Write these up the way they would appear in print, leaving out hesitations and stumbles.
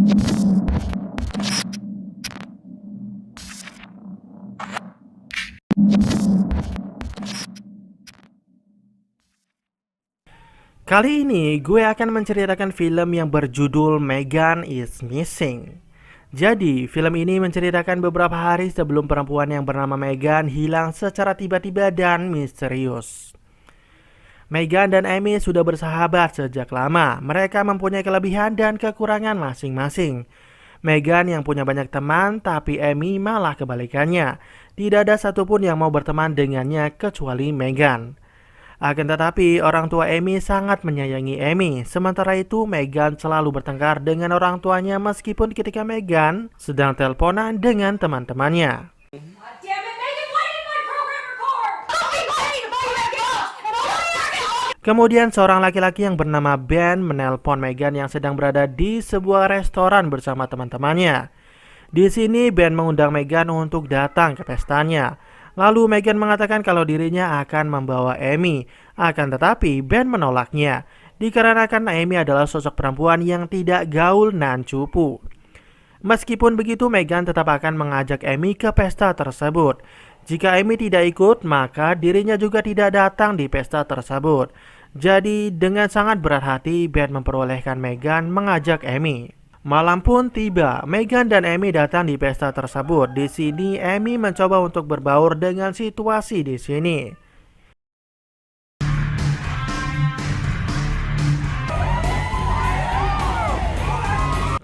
Kali ini gue akan menceritakan film yang berjudul Megan is Missing. Jadi, film ini menceritakan beberapa hari sebelum perempuan yang bernama Megan hilang secara tiba-tiba dan misterius. Megan dan Amy sudah bersahabat sejak lama. Mereka mempunyai kelebihan dan kekurangan masing-masing. Megan yang punya banyak teman, tapi Amy malah kebalikannya. Tidak ada satupun yang mau berteman dengannya kecuali Megan. Akan tetapi, orang tua Amy sangat menyayangi Amy. Sementara itu, Megan selalu bertengkar dengan orang tuanya meskipun ketika Megan sedang teleponan dengan teman-temannya. Kemudian seorang laki-laki yang bernama Ben menelpon Megan yang sedang berada di sebuah restoran bersama teman-temannya. Di sini Ben mengundang Megan untuk datang ke pestanya. Lalu Megan mengatakan kalau dirinya akan membawa Amy. Akan tetapi Ben menolaknya, dikarenakan Amy adalah sosok perempuan yang tidak gaul dan cupu. Meskipun begitu, Megan tetap akan mengajak Amy ke pesta tersebut. Jika Amy tidak ikut, maka dirinya juga tidak datang di pesta tersebut. Jadi dengan sangat berat hati, Ben memperbolehkan Megan mengajak Amy. Malam pun tiba, Megan dan Amy datang di pesta tersebut. Di sini Amy mencoba untuk berbaur dengan situasi di sini.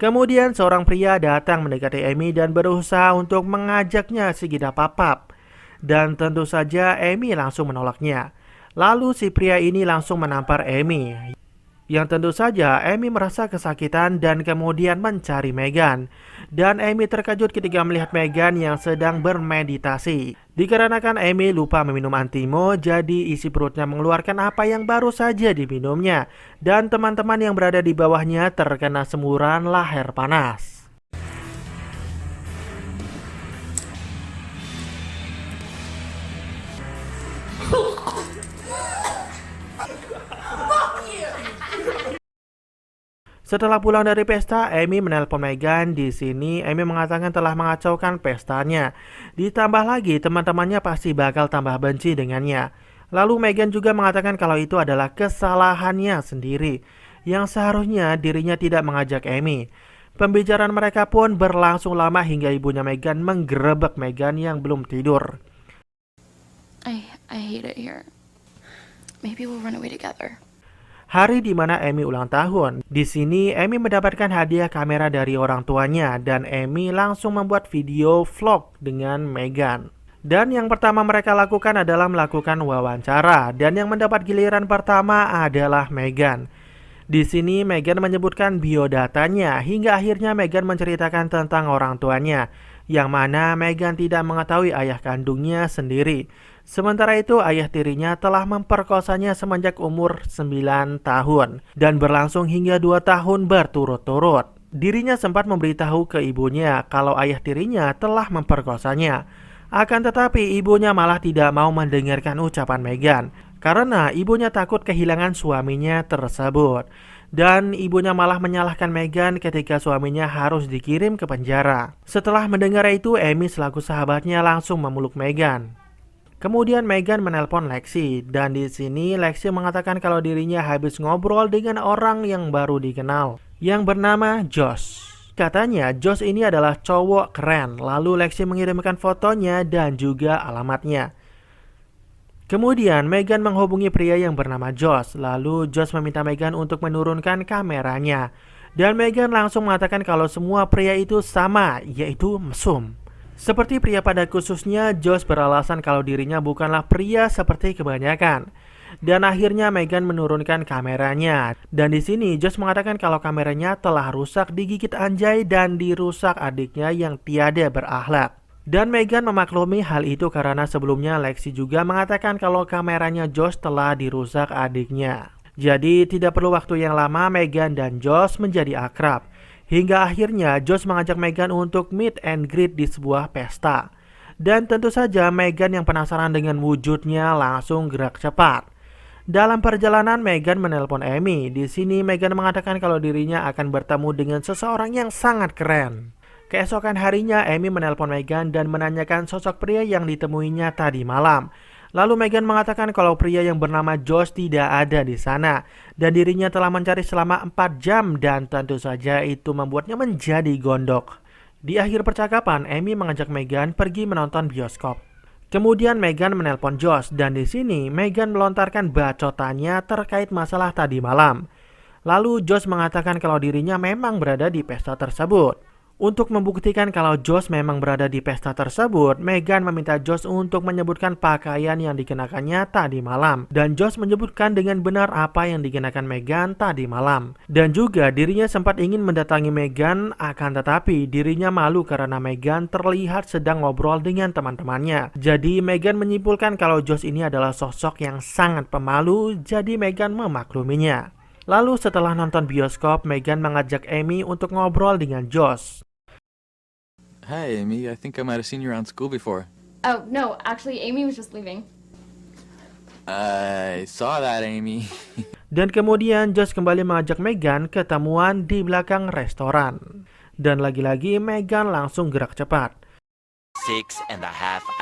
Kemudian seorang pria datang mendekati Amy dan berusaha untuk mengajaknya sigida papap. Dan tentu saja Amy langsung menolaknya. Lalu si pria ini langsung menampar Amy. Yang tentu saja Amy merasa kesakitan dan kemudian mencari Megan. Dan Amy terkejut ketika melihat Megan yang sedang bermeditasi. Dikarenakan Amy lupa meminum antimo, jadi isi perutnya mengeluarkan apa yang baru saja diminumnya. Dan teman-teman yang berada di bawahnya terkena semburan lahar panas. Setelah pulang dari pesta, Amy menelpon Megan. Di sini Amy mengatakan telah mengacaukan pestanya. Ditambah lagi teman-temannya pasti bakal tambah benci dengannya. Lalu Megan juga mengatakan kalau itu adalah kesalahannya sendiri, yang seharusnya dirinya tidak mengajak Amy. Pembicaraan mereka pun berlangsung lama hingga ibunya Megan menggerebek Megan yang belum tidur. I hate it here. Maybe we'll run away together. Hari di mana Amy ulang tahun. Di sini Amy mendapatkan hadiah kamera dari orang tuanya dan Amy langsung membuat video vlog dengan Megan. Dan yang pertama mereka lakukan adalah melakukan wawancara dan yang mendapat giliran pertama adalah Megan. Di sini Megan menyebutkan biodatanya hingga akhirnya Megan menceritakan tentang orang tuanya, yang mana Megan tidak mengetahui ayah kandungnya sendiri. Sementara itu ayah tirinya telah memperkosanya semenjak umur 9 tahun dan berlangsung hingga 2 tahun berturut-turut. Dirinya sempat memberitahu ke ibunya kalau ayah tirinya telah memperkosanya. Akan tetapi ibunya malah tidak mau mendengarkan ucapan Megan karena ibunya takut kehilangan suaminya tersebut. Dan ibunya malah menyalahkan Megan ketika suaminya harus dikirim ke penjara. Setelah mendengar itu, Amy selaku sahabatnya langsung memeluk Megan. Kemudian Megan menelpon Lexi dan di sini Lexi mengatakan kalau dirinya habis ngobrol dengan orang yang baru dikenal yang bernama Josh. Katanya Josh ini adalah cowok keren. Lalu Lexi mengirimkan fotonya dan juga alamatnya. Kemudian Megan menghubungi pria yang bernama Josh. Lalu Josh meminta Megan untuk menurunkan kameranya. Dan Megan langsung mengatakan kalau semua pria itu sama, yaitu mesum. Seperti pria pada khususnya, Josh beralasan kalau dirinya bukanlah pria seperti kebanyakan. Dan akhirnya Megan menurunkan kameranya. Dan di sini Josh mengatakan kalau kameranya telah rusak digigit anjay dan dirusak adiknya yang tiada berakhlak. Dan Megan memaklumi hal itu karena sebelumnya Lexi juga mengatakan kalau kameranya Josh telah dirusak adiknya. Jadi tidak perlu waktu yang lama Megan dan Josh menjadi akrab. Hingga akhirnya Josh mengajak Megan untuk meet and greet di sebuah pesta. Dan tentu saja Megan yang penasaran dengan wujudnya langsung gerak cepat. Dalam perjalanan, Meghan menelpon Amy. Di sini Meghan mengatakan kalau dirinya akan bertemu dengan seseorang yang sangat keren. Keesokan harinya, Amy menelpon Meghan dan menanyakan sosok pria yang ditemuinya tadi malam. Lalu Meghan mengatakan kalau pria yang bernama Josh tidak ada di sana dan dirinya telah mencari selama 4 jam dan tentu saja itu membuatnya menjadi gondok. Di akhir percakapan, Amy mengajak Meghan pergi menonton bioskop. Kemudian Meghan menelpon Josh dan di sini Meghan melontarkan bacotannya terkait masalah tadi malam. Lalu Josh mengatakan kalau dirinya memang berada di pesta tersebut. Untuk membuktikan kalau Josh memang berada di pesta tersebut, Meghan meminta Josh untuk menyebutkan pakaian yang dikenakannya tadi malam. Dan Josh menyebutkan dengan benar apa yang dikenakan Meghan tadi malam. Dan juga dirinya sempat ingin mendatangi Meghan, akan tetapi dirinya malu karena Meghan terlihat sedang ngobrol dengan teman-temannya. Jadi Meghan menyimpulkan kalau Josh ini adalah sosok yang sangat pemalu, jadi Meghan memakluminya. Lalu setelah nonton bioskop, Meghan mengajak Amy untuk ngobrol dengan Josh. Hi, Amy. I think I might have seen you around school before. Oh, no, actually, Amy was just leaving. I saw that, Amy. Dan kemudian Josh kembali mengajak Meghan ketemuan di belakang restoran. Dan lagi-lagi Meghan langsung gerak cepat. 6.5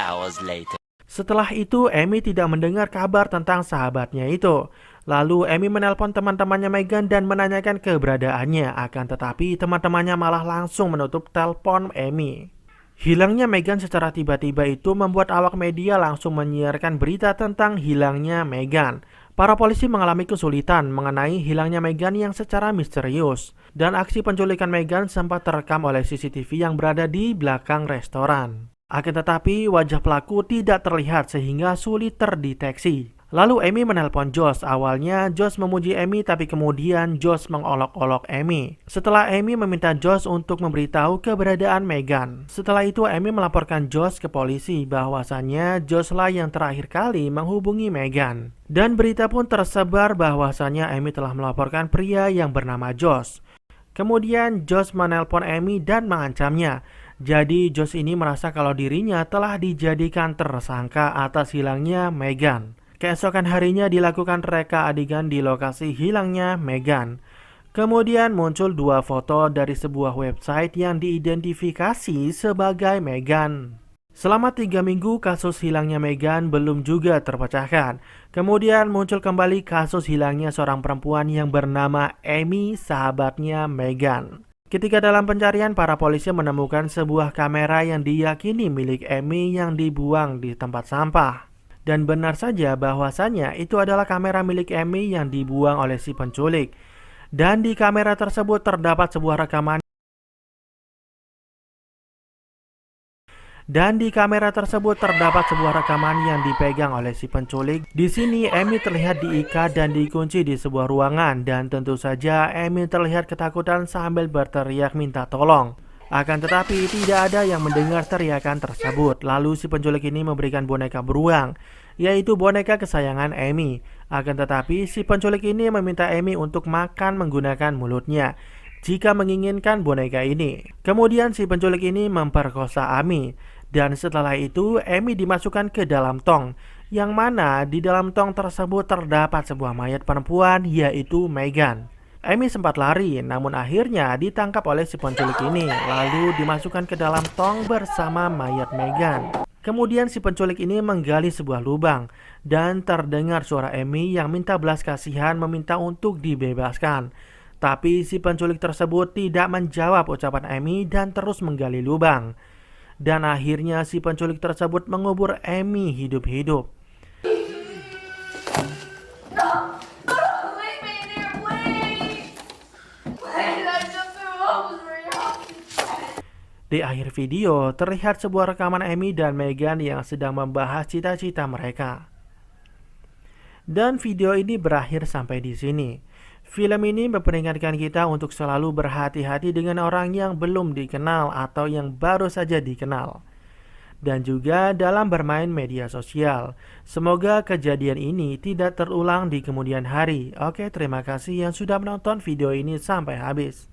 hours later. Setelah itu, Amy tidak mendengar kabar tentang sahabatnya itu. Lalu Amy menelpon teman-temannya Meghan dan menanyakan keberadaannya, akan tetapi teman-temannya malah langsung menutup telepon Amy. Hilangnya Meghan secara tiba-tiba itu membuat awak media langsung menyiarkan berita tentang hilangnya Meghan. Para polisi mengalami kesulitan mengenai hilangnya Meghan yang secara misterius. Dan aksi penculikan Meghan sempat terekam oleh CCTV yang berada di belakang restoran. Akan tetapi wajah pelaku tidak terlihat sehingga sulit terdeteksi. Lalu Amy menelpon Josh. Awalnya Josh memuji Amy, tapi kemudian Josh mengolok-olok Amy. Setelah Amy meminta Josh untuk memberitahu keberadaan Meghan. Setelah itu Amy melaporkan Josh ke polisi bahwasannya Josh lah yang terakhir kali menghubungi Meghan. Dan berita pun tersebar bahwasannya Amy telah melaporkan pria yang bernama Josh. Kemudian Josh menelpon Amy dan mengancamnya. Jadi Josh ini merasa kalau dirinya telah dijadikan tersangka atas hilangnya Meghan. Keesokan harinya dilakukan reka adegan di lokasi hilangnya Meghan. Kemudian muncul 2 foto dari sebuah website yang diidentifikasi sebagai Meghan. Selama 3 minggu kasus hilangnya Meghan belum juga terpecahkan. Kemudian muncul kembali kasus hilangnya seorang perempuan yang bernama Amy, sahabatnya Meghan. Ketika dalam pencarian, para polisi menemukan sebuah kamera yang diyakini milik Amy yang dibuang di tempat sampah. Dan benar saja bahwasannya itu adalah kamera milik Amy yang dibuang oleh si penculik. Dan di kamera tersebut terdapat sebuah rekaman. Yang dipegang oleh si penculik. Di sini Amy terlihat diikat dan dikunci di sebuah ruangan dan tentu saja Amy terlihat ketakutan sambil berteriak minta tolong. Akan tetapi tidak ada yang mendengar teriakan tersebut. Lalu si penculik ini memberikan boneka beruang, yaitu boneka kesayangan Amy. Akan tetapi si penculik ini meminta Amy untuk makan menggunakan mulutnya jika menginginkan boneka ini. Kemudian si penculik ini memperkosa Amy. Dan setelah itu Amy dimasukkan ke dalam tong, yang mana di dalam tong tersebut terdapat sebuah mayat perempuan, yaitu Meghan. Amy sempat lari, namun akhirnya ditangkap oleh si penculik ini, lalu dimasukkan ke dalam tong bersama mayat Meghan. Kemudian si penculik ini menggali sebuah lubang, dan terdengar suara Amy yang minta belas kasihan meminta untuk dibebaskan. Tapi si penculik tersebut tidak menjawab ucapan Amy dan terus menggali lubang. Dan akhirnya si penculik tersebut mengubur Amy hidup-hidup. Di akhir video, terlihat sebuah rekaman Amy dan Meghan yang sedang membahas cita-cita mereka. Dan video ini berakhir sampai di sini. Film ini memperingatkan kita untuk selalu berhati-hati dengan orang yang belum dikenal atau yang baru saja dikenal. Dan juga dalam bermain media sosial. Semoga kejadian ini tidak terulang di kemudian hari. Oke, terima kasih yang sudah menonton video ini sampai habis.